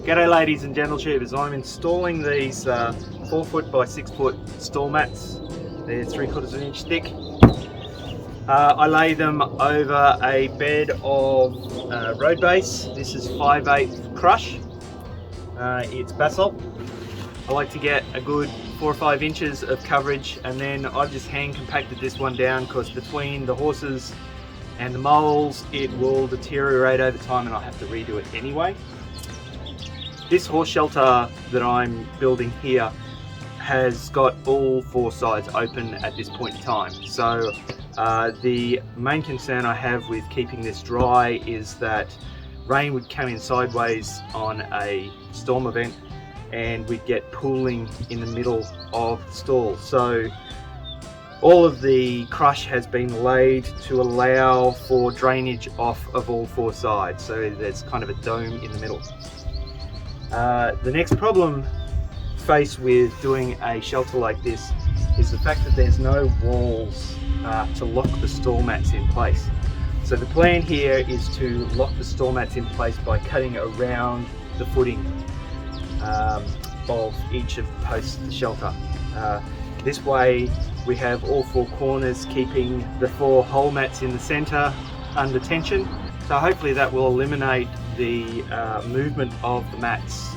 G'day ladies and gentle tubers, I'm installing these 4 foot by 6 foot stall mats. They're 3/4 of an inch thick. I lay them over a bed of road base. This is 5/8 crush. It's basalt. I like to get a good 4 or 5 inches of coverage, and then I've just hand compacted this one down because between the horses and the moles it will deteriorate over time and I'll have to redo it anyway. This horse shelter that I'm building here has got all 4 sides open at this point in time. So the main concern I have with keeping this dry is that rain would come in sideways on a storm event and we'd get pooling in the middle of the stall. So all of the crush has been laid to allow for drainage off of all 4 sides. So there's kind of a dome in the middle. The next problem faced with doing a shelter like this is the fact that there's no walls to lock the stall mats in place. So the plan here is to lock the stall mats in place by cutting around the footing of each of the posts of the shelter. This way we have all 4 corners keeping the 4 whole mats in the centre under tension. So hopefully that will eliminate the movement of the mats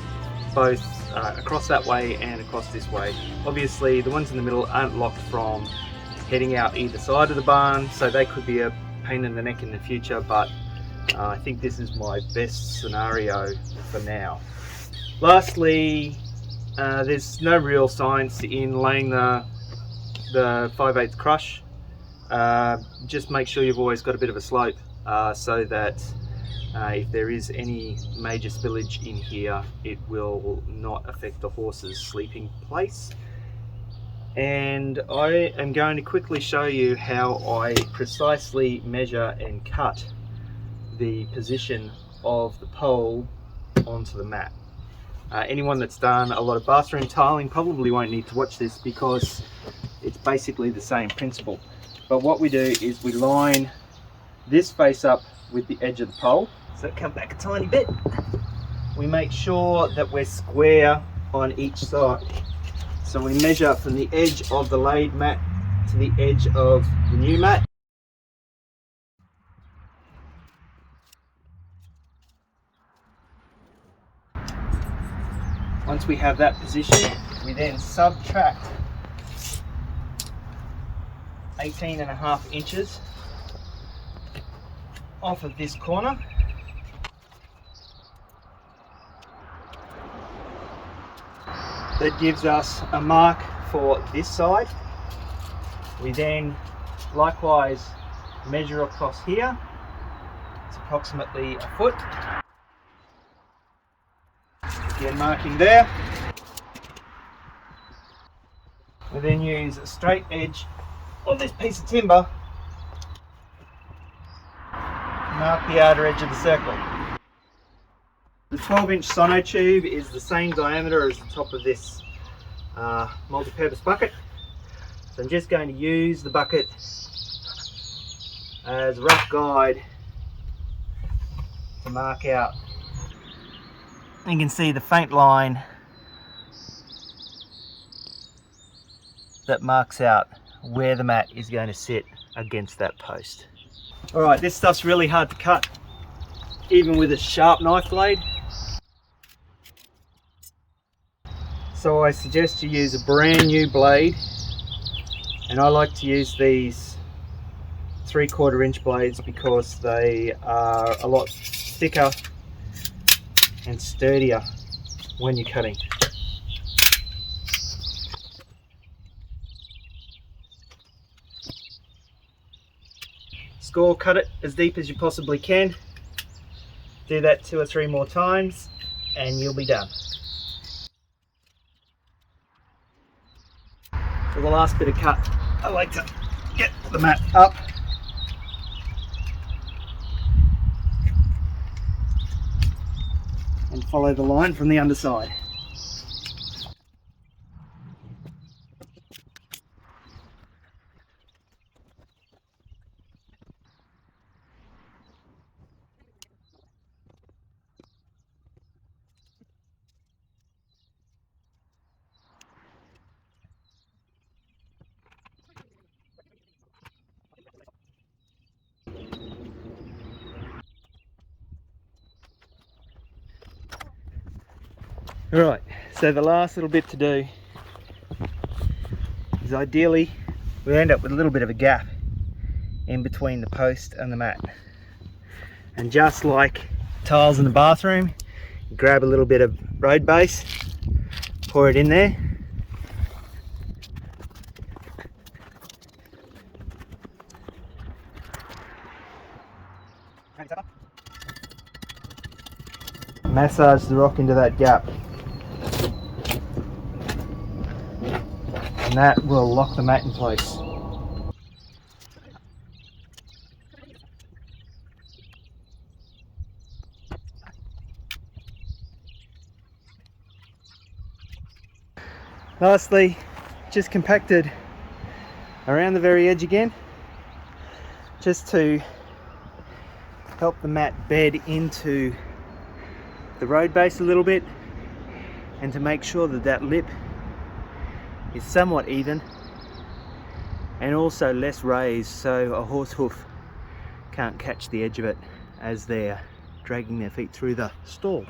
both across that way and across this way. Obviously the ones in the middle aren't locked from heading out either side of the barn, so they could be a pain in the neck in the future, but I think this is my best scenario for now. Lastly, there's no real science in laying the 5/8 crush. Just make sure you've always got a bit of a slope so that if there is any major spillage in here, it will not affect the horse's sleeping place. And I am going to quickly show you how I precisely measure and cut the position of the pole onto the mat. Anyone that's done a lot of bathroom tiling probably won't need to watch this because it's basically the same principle. But what we do is we line this face up with the edge of the pole. So come back a tiny bit. We make sure that we're square on each side. So we measure from the edge of the laid mat to the edge of the new mat. Once we have that position, we then subtract 18.5 inches off of this corner. That gives us a mark for this side. We then likewise measure across here. It's approximately a foot. Again, marking there. We then use a straight edge of this piece of timber to mark the outer edge of the circle. The 12-inch sonotube is the same diameter as the top of this multi-purpose bucket. So I'm just going to use the bucket as a rough guide to mark out. You can see the faint line that marks out where the mat is going to sit against that post. Alright, this stuff's really hard to cut, even with a sharp knife blade. So I suggest you use a brand new blade, and I like to use these 3/4 inch blades because they are a lot thicker and sturdier when you're cutting. Score cut it as deep as you possibly can. Do that 2 or 3 more times and you'll be done. For the last bit of cut, I like to get the mat up and follow the line from the underside. Right, so the last little bit to do is ideally we end up with a little bit of a gap in between the post and the mat. And just like tiles in the bathroom, you grab a little bit of road base, pour it in there, massage the rock into that gap, and that will lock the mat in place. Lastly, just compacted around the very edge again, just to help the mat bed into the road base a little bit, and to make sure that that lip is somewhat even and also less raised, so a horse hoof can't catch the edge of it as they're dragging their feet through the stall.